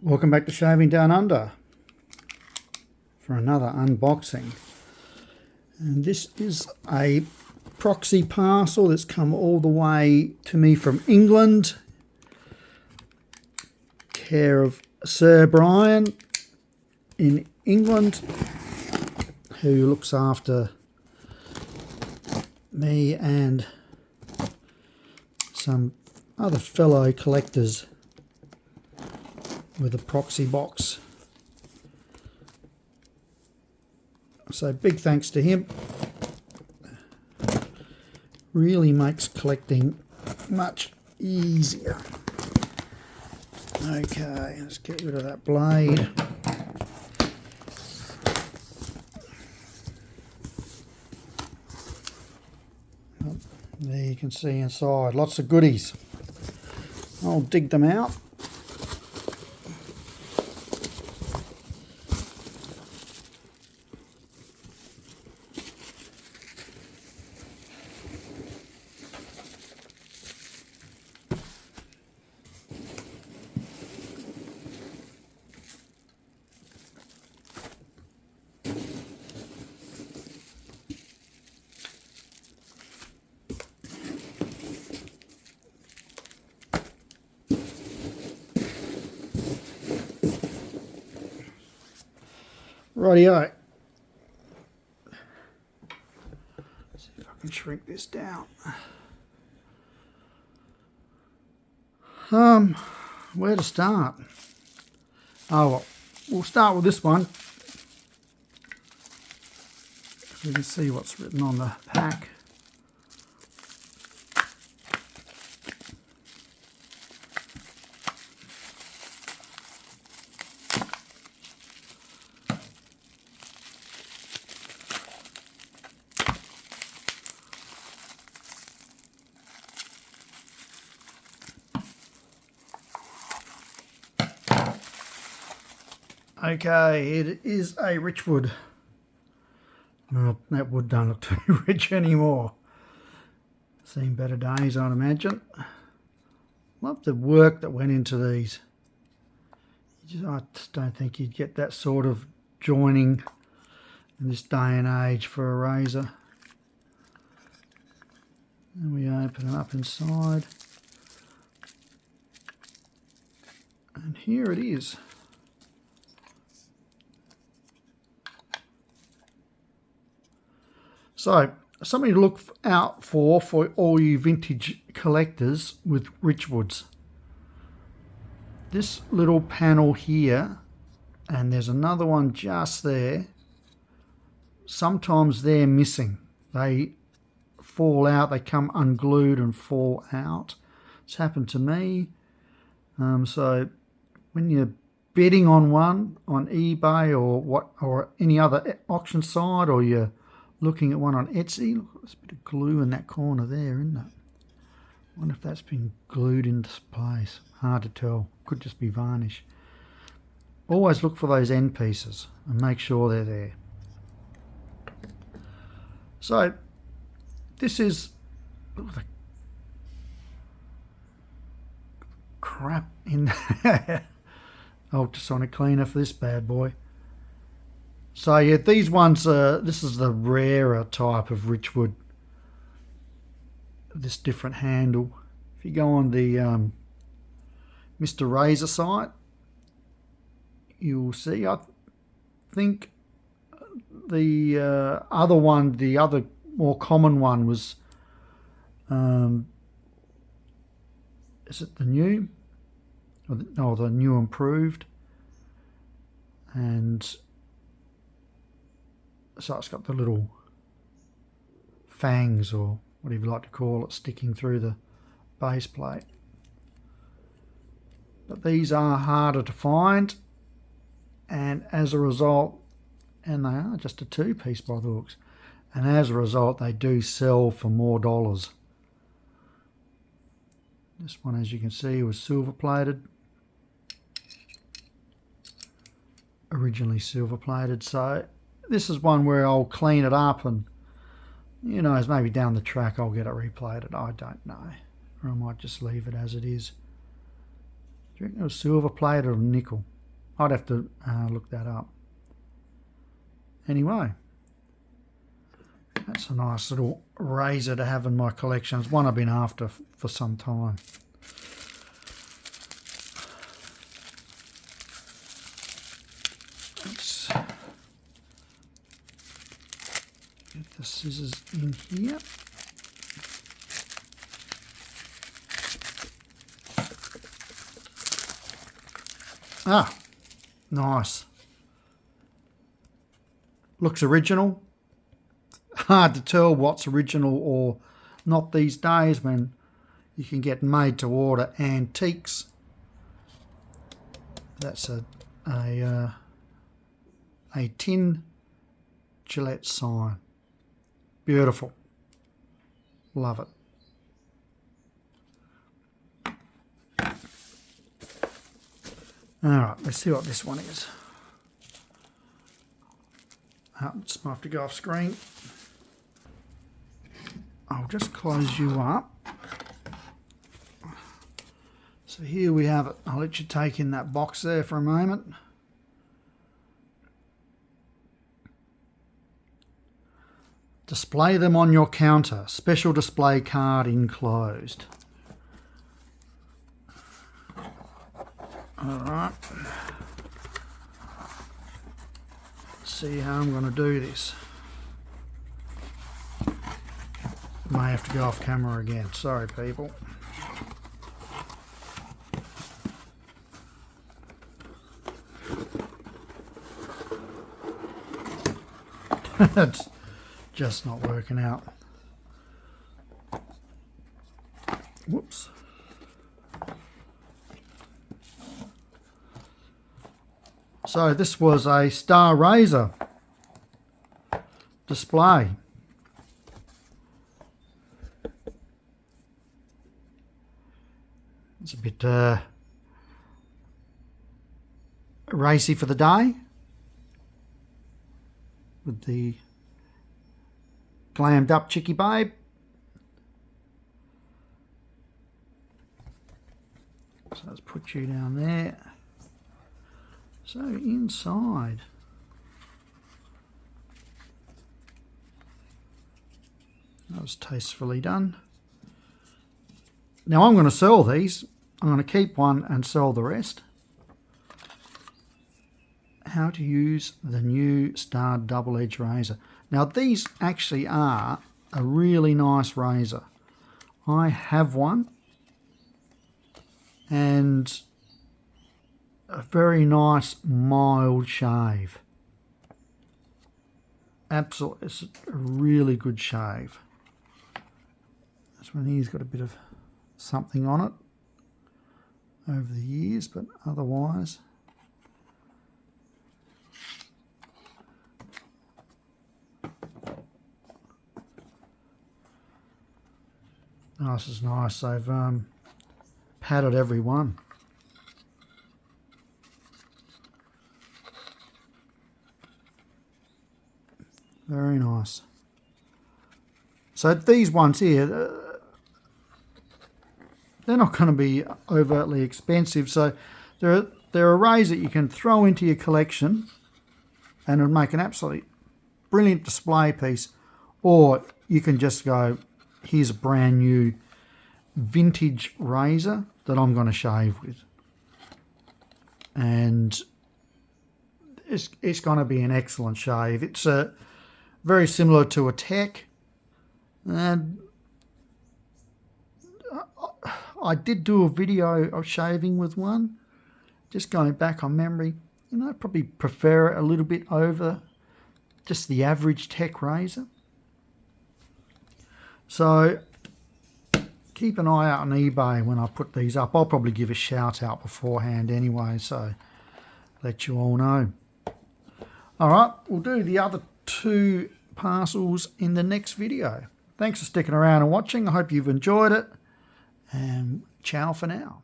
Welcome back to Shaving Down Under for another unboxing. And this is a proxy parcel that's come all the way to me from England. Care of Sir Brian in England, who looks after me and some other fellow collectors with a proxy box. So big thanks to him. Really makes collecting much easier. Okay, let's get rid of that blade. Oh, there you can see inside, lots of goodies. I'll dig them out. Rightio. See if I can shrink this down. Where to start? Oh, well, we'll start with this one. So you can see what's written on the pack. Okay, it is a Richwood. Well, that wood don't look too rich anymore. Seen better days, I'd imagine. Love the work that went into these. I just don't think you'd get that sort of joining in this day and age for a razor. And we open it up inside. And here it is. So, something to look out for all you vintage collectors with Richwoods. This little panel here, and there's another one just there, sometimes they're missing. They fall out, they come unglued and fall out. It's happened to me. So when you're bidding on one on eBay or any other auction site, or you're looking at one on Etsy, look, there's a bit of glue in that corner there, isn't it? I wonder if that's been glued into place. Hard to tell. Could just be varnish. Always look for those end pieces and make sure they're there. So this is, look at the crap in there. Ultrasonic cleaner for this bad boy. So yeah, these ones, this is the rarer type of Richwood. This different handle. If you go on the Mr. Razor site, you'll see, I think the other one, the other more common one was, is it the new? Or the new improved. And so it's got the little fangs, or whatever you like to call it, sticking through the base plate. But these are harder to find, and as a result, and they are just a two-piece by the looks, and as a result they do sell for more dollars. This one, as you can see, was silver plated. Originally silver plated, so this is one where I'll clean it up and, you know, as maybe down the track I'll get it replated. I don't know. Or I might just leave it as it is. Do you reckon it was silver plated or nickel? I'd have to look that up. Anyway, that's a nice little razor to have in my collection. It's one I've been after for some time. Let's get the scissors in here. Ah, nice. Looks original. Hard to tell what's original or not these days when you can get made to order antiques. That's a tin Gillette sign. Beautiful. Love it. Alright, let's see what this one is. Just might have to go off screen. I'll just close you up. So here we have it. I'll let you take in that box there for a moment. Display them on your counter. Special display card enclosed. Alright. See how I'm going to do this. May have to go off camera again. Sorry, people. It's just not working out. Whoops. So this was a Star Razor display. It's a bit racy for the day with the glammed up Chicky Babe. So let's put you down there. So inside, that was tastefully done. Now I'm going to sell these. I'm going to keep one and sell the rest. How to use the new Star Double Edge razor. Now these actually are a really nice razor. I have one and a very nice mild shave. Absolutely, it's a really good shave. This one here's got a bit of something on it over the years, but otherwise this is nice. They've padded every one. Very nice. So these ones here, they're not going to be overtly expensive. So they're a razor you can throw into your collection and it'll make an absolutely brilliant display piece. Or you can just go, here's a brand new vintage razor that I'm going to shave with. And it's going to be an excellent shave. It's very similar to a Tech. And I did do a video of shaving with one. Just going back on memory, you know, I probably prefer it a little bit over just the average Tech razor. So keep an eye out on eBay when I put these up. I'll probably give a shout out beforehand anyway, so let you all know. All right, we'll do the other two parcels in the next video. Thanks for sticking around and watching. I hope you've enjoyed it, and ciao for now.